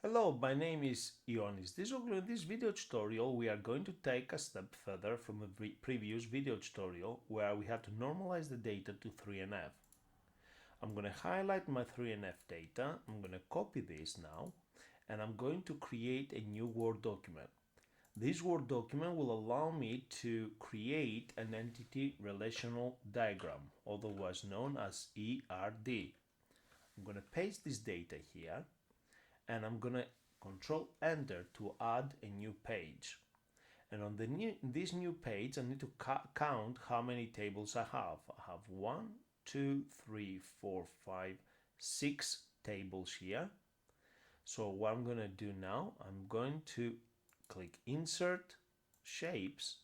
Hello, my name is Ionis. In this video tutorial, we are going to take a step further from the previous video tutorial where we had to normalize the data to 3NF. I'm going to highlight my 3NF data, I'm going to copy this now, and I'm going to create a new Word document. This Word document will allow me to create an entity relational diagram, otherwise known as ERD. I'm going to paste this data here, and I'm gonna control enter to add a new page. And on this new page, I need to count how many tables I have. I have 1, 2, 3, 4, 5, 6 tables here. So what I'm gonna do now, I'm going to click insert shapes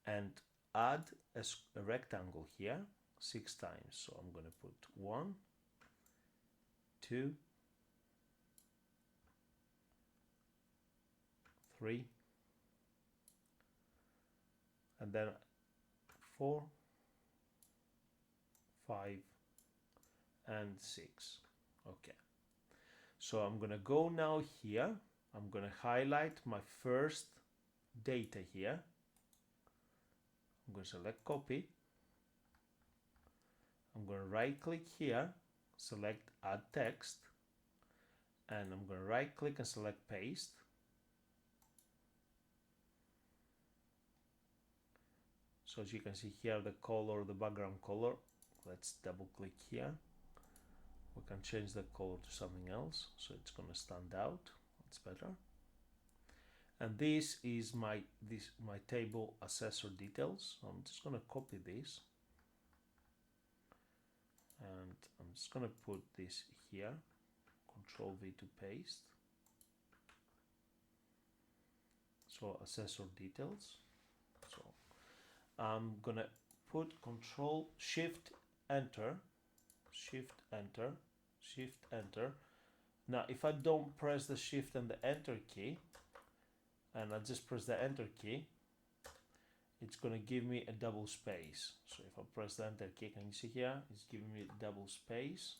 and add a rectangle here 6 times. So I'm gonna put 1, 2, 3, and then 4, 5, and 6. Okay, so I'm gonna go now here, I'm gonna highlight my first data here, I'm gonna select copy, I'm gonna right click here, select add text, and I'm gonna right click and select paste. So as you can see here, the color, the background color, let's double click here. We can change the color to something else, so it's going to stand out. That's better. And this is my table assessor details. So I'm just going to copy this, and I'm just going to put this here. Control V to paste. So assessor details. So I'm gonna put Control Shift Enter, Shift Enter, Shift Enter. Now if I don't press the Shift and the Enter key, and I just press the Enter key, it's gonna give me a double space. So if I press the Enter key, can you see here, it's giving me a double space.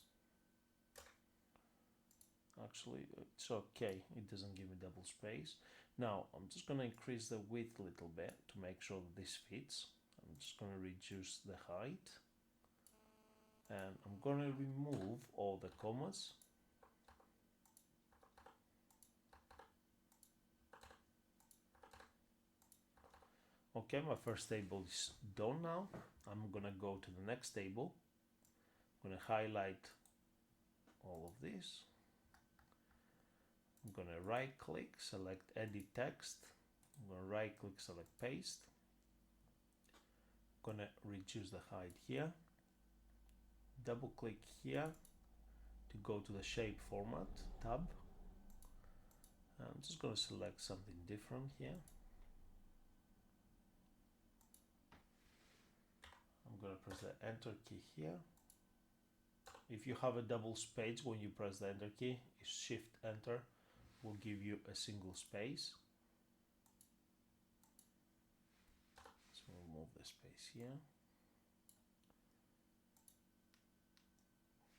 Actually it's okay, it doesn't give me double space. Now I'm just going to increase the width a little bit to make sure that this fits. I'm just going to reduce the height, and I'm going to remove all the commas. Okay, my first table is done now. I'm going to go to the next table. I'm going to highlight all of this. I'm going to right click, select edit text. I'm going to right click, select paste. I'm going to reduce the height here. Double click here to go to the shape format tab. I'm just going to select something different here. I'm going to press the enter key here. If you have a double space when you press the enter key, shift enter will give you a single space. So we'll move the space here.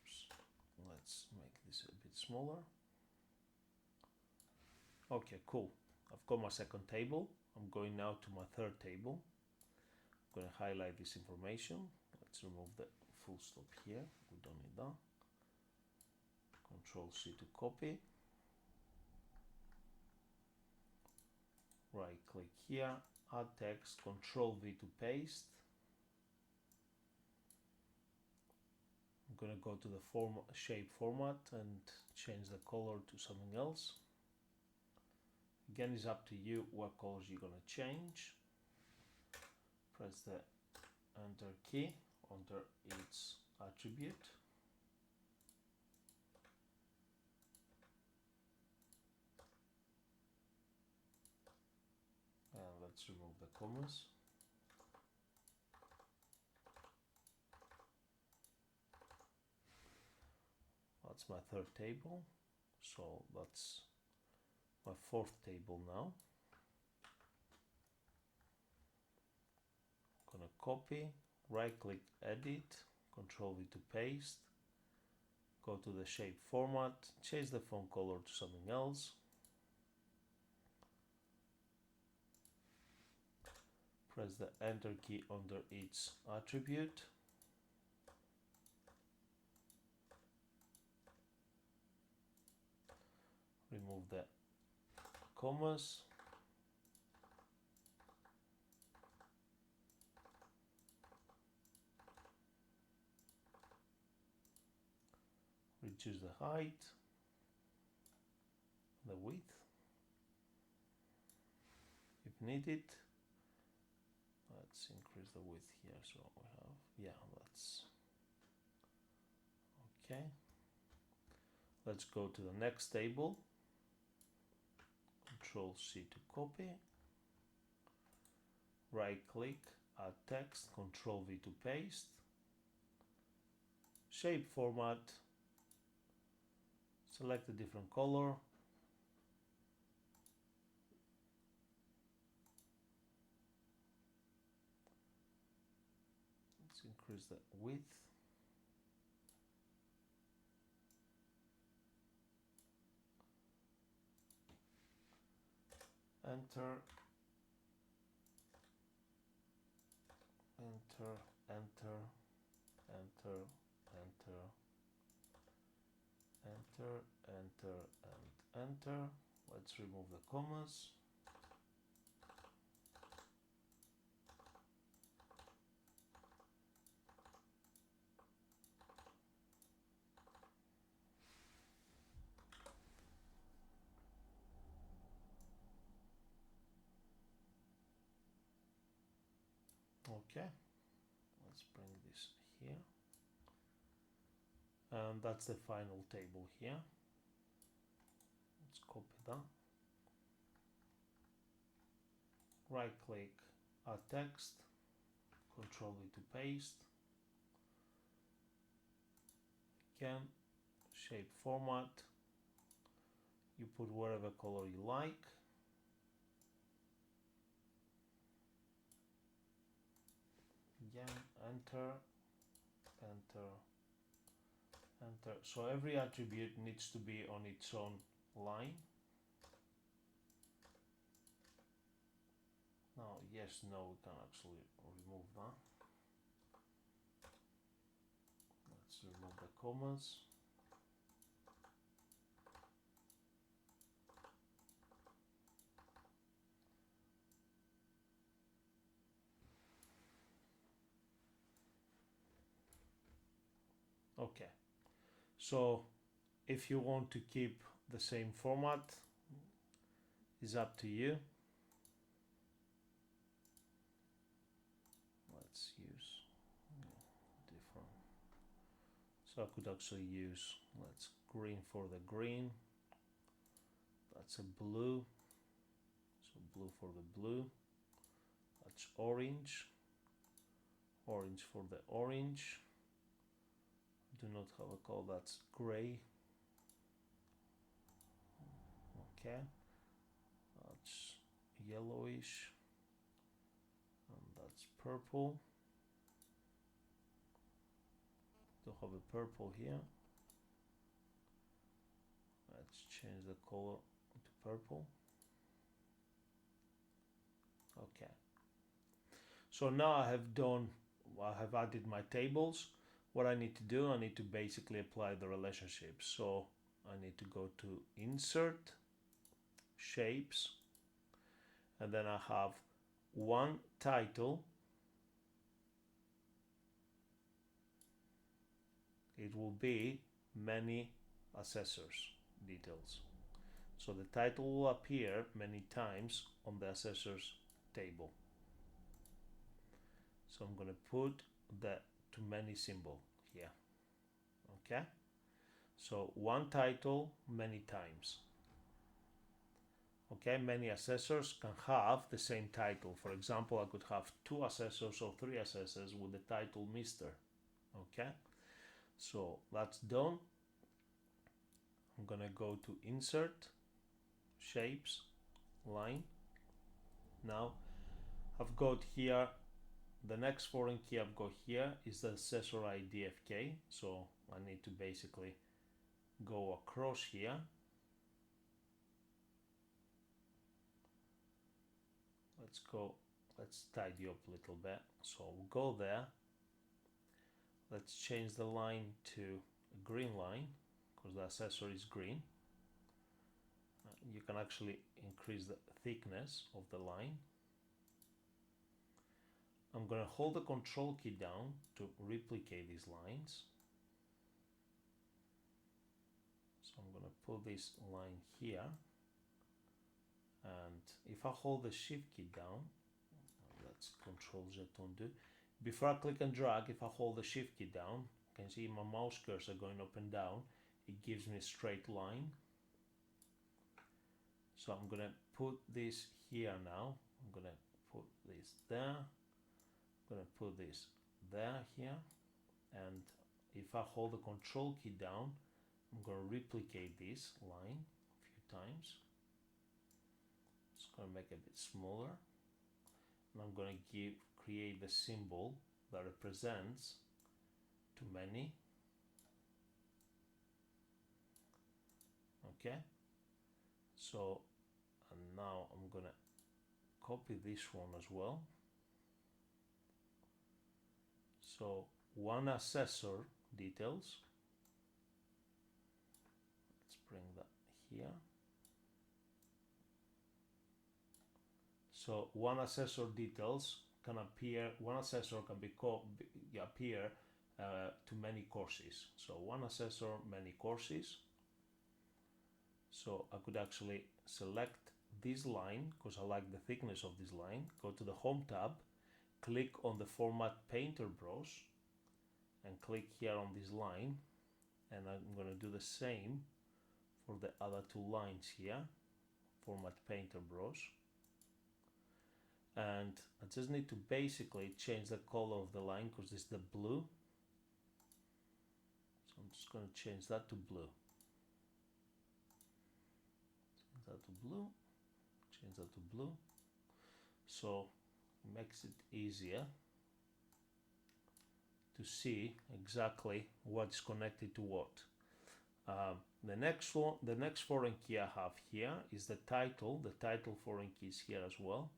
Oops. Let's make this a bit smaller. Okay, cool. I've got my second table. I'm going now to my third table. I'm going to highlight this information. Let's remove the full stop here. We don't need that. Control C to copy. Right click here, add text, Control V to paste. I'm going to go to the shape format and change the color to something else. Again, it's up to you what colors you're going to change. Press the enter key under its attribute. And let's remove the commas. That's my third table, so that's my fourth table now. I'm gonna copy, right click edit, Control V to paste, go to the shape format, change the font color to something else. Press the enter key under each attribute. Remove the commas. Reduce the height, the width, if needed. Let's increase the width here, so we have, yeah, that's okay. Let's go to the next table. Control C to copy. Right click, add text, Control V to paste. Shape format. Select a different color. Let's increase the width. Enter, enter, enter, enter, enter, enter, enter, and enter. Let's remove the commas. Okay, let's bring this here. And that's the final table here. Let's copy that. Right click, add text, Control V to paste. Again, shape format. You put whatever color you like. Again, enter, enter, enter. So every attribute needs to be on its own line. Now, yes, no, we can actually remove that. Let's remove the commas. Okay, so if you want to keep the same format, it's up to you. Let's use different. So I could actually use, let's green for the green. That's a blue. So blue for the blue. That's orange. Orange for the orange. Do not have a color, that's gray. Okay, that's yellowish, and that's purple. Do have a purple here. Let's change the color to purple. Okay, so now I have added my tables. What I need to do, I need to basically apply the relationship. So I need to go to Insert, Shapes, and then I have one title. It will be many assessors details. So the title will appear many times on the assessors table. So I'm going to put the to many symbol here. Okay, so one title many times. Okay, many assessors can have the same title. For example, I could have 2 assessors or 3 assessors with the title Mr. Okay, so that's done. I'm gonna go to Insert, Shapes, Line. Now I've got here the next foreign key I've got here is the assessor ID FK. So I need to basically go across here. Let's tidy up a little bit. So we'll go there. Let's change the line to a green line because the accessory is green. You can actually increase the thickness of the line. I'm going to hold the control key down to replicate these lines. So I'm going to put this line here, and if I hold the shift key down, let's Control Z undo. Before I click and drag, if I hold the shift key down, you can see my mouse cursor going up and down. It gives me a straight line. So I'm going to put this here now. I'm going to put this there. I'm going to put this there here. And if I hold the control key down, I'm going to replicate this line a few times. Just going to make it a bit smaller. And I'm going to create the symbol that represents too many. Okay. So, and now I'm going to copy this one as well. So, one assessor details. Let's bring that here. So one assessor details can appear, one assessor can appear to many courses. So one assessor, many courses. So I could actually select this line because I like the thickness of this line. Go to the Home tab, click on the Format Painter brush and click here on this line, and I'm going to do the same for the other two lines here. Format Painter brush. And I just need to basically change the color of the line because this is the blue. So I'm just going to change that to blue. Change that to blue. Change that to blue. So it makes it easier to see exactly what's connected to what. The next one, the next foreign key I have here is the title. The title foreign key is here as well.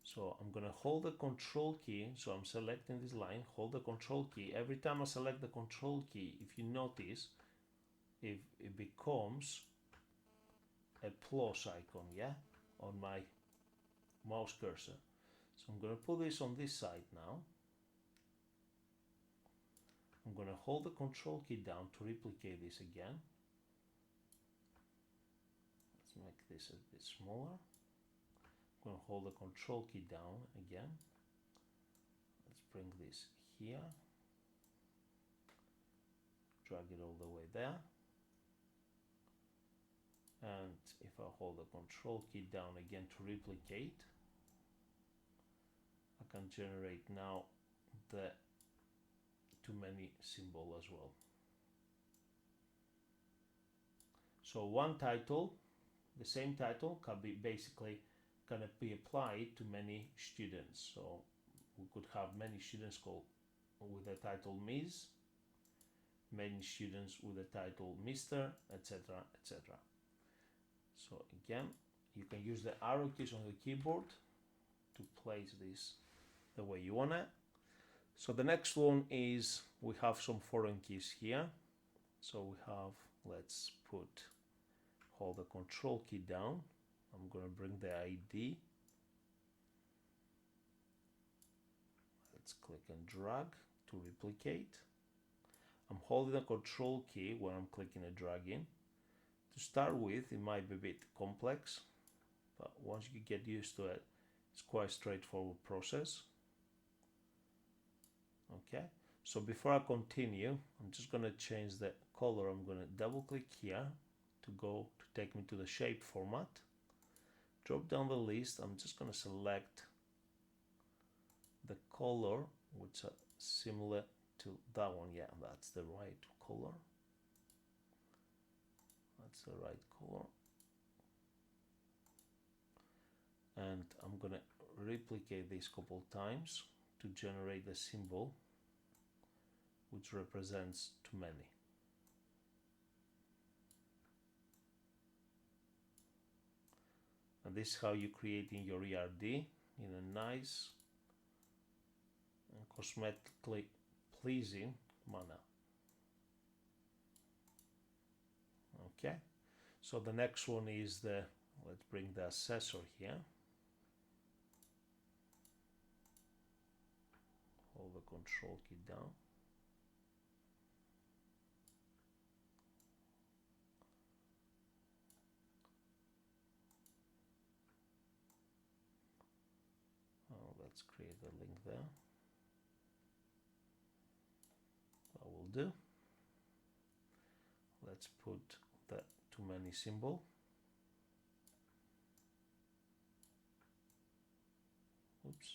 So I'm going to hold the control key. So I'm selecting this line, hold the control key. Every time I select the control key, if you notice, if it becomes a plus icon, yeah, on my mouse cursor. So I'm going to put this on this side now. I'm going to hold the control key down to replicate this again. Let's make this a bit smaller. I'm going to hold the control key down again. Let's bring this here. Drag it all the way there. And if I hold the control key down again to replicate, I can generate now the too many symbol as well. So one title, the same title can be basically can be applied to many students. So we could have many students called with the title Ms, many students with the title Mr, etc, etc. So again, you can use the arrow keys on the keyboard to place this the way you want it. So the next one is we have some foreign keys here. So we have, let's hold the control key down. I'm going to bring the ID. Let's click and drag to replicate. I'm holding the control key when I'm clicking and dragging. To start with, it might be a bit complex, but once you get used to it, it's quite a straightforward process. Okay, so before I continue, I'm just going to change the color. I'm going to double click here to take me to the shape format. Drop down the list. I'm just going to select the color which are similar to that one. Yeah, that's the right color. That's the right color. And I'm going to replicate this a couple times to generate the symbol which represents too many. And this is how you're creating your ERD in a nice and cosmetically pleasing manner. Okay, so the next one is let's bring the assessor here. Hold the control key down. Let's create a link there. That will do. Let's put the too many symbol. Oops.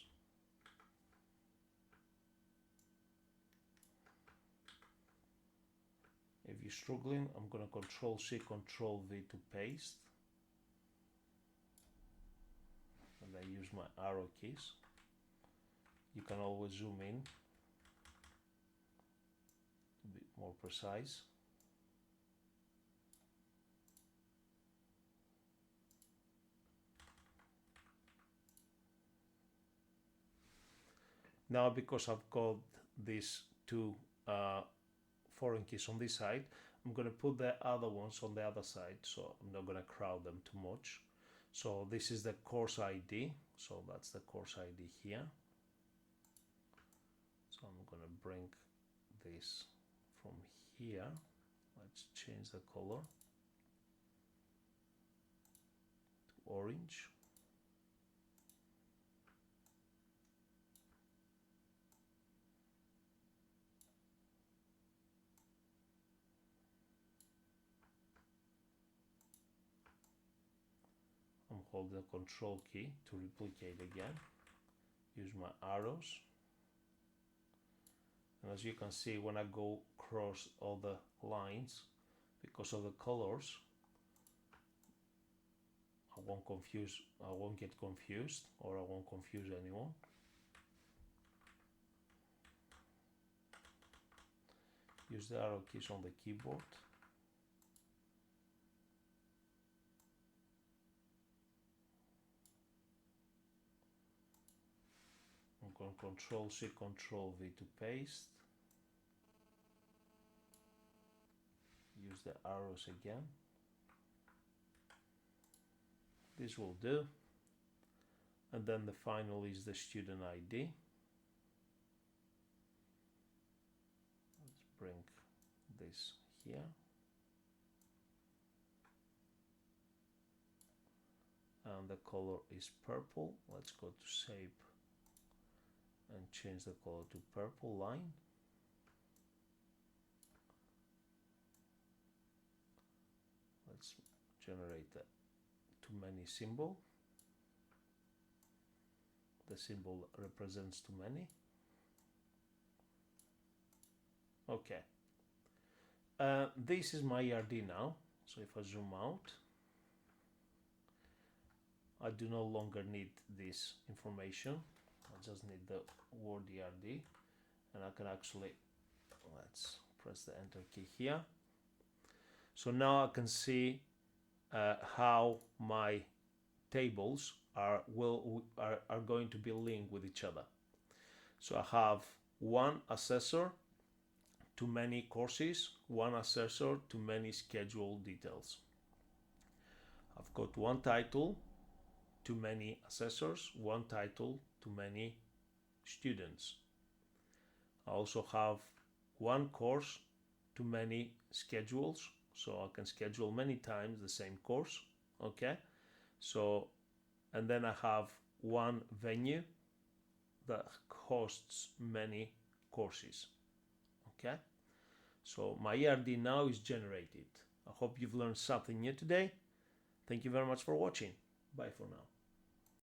If you're struggling, I'm going to Control C, Control V to paste. And I use my arrow keys. You can always zoom in to be more precise. Now, because I've got these two foreign keys on this side, I'm going to put the other ones on the other side, so I'm not going to crowd them too much. So this is the course ID, so that's the course ID here. So I'm going to bring this from here. Let's change the color to orange. I'm holding the Control key to replicate again. Use my arrows. And as you can see, when I go across all the lines, because of the colors, I won't get confused, or I won't confuse anyone. Use the arrow keys on the keyboard. I'm going to Control C, Control V to paste. Use the arrows again. This will do. And then the final is the student ID. Let's bring this here. And the color is purple. Let's go to shape and change the color to purple line. Let's generate the too many symbol. The symbol represents too many. Okay. This is my ERD now. So if I zoom out, I do no longer need this information. I just need the word ERD, and I can actually, let's press the enter key here. So now I can see how my tables are going to be linked with each other. So I have one assessor to many courses, one assessor to many schedule details. I've got one title to many assessors, one title to many students. I also have one course to many schedules, so I can schedule many times the same course. Okay, so, and then I have one venue that hosts many courses. Okay, so my ERD now is generated. I hope you've learned something new today. Thank you very much for watching. Bye for now.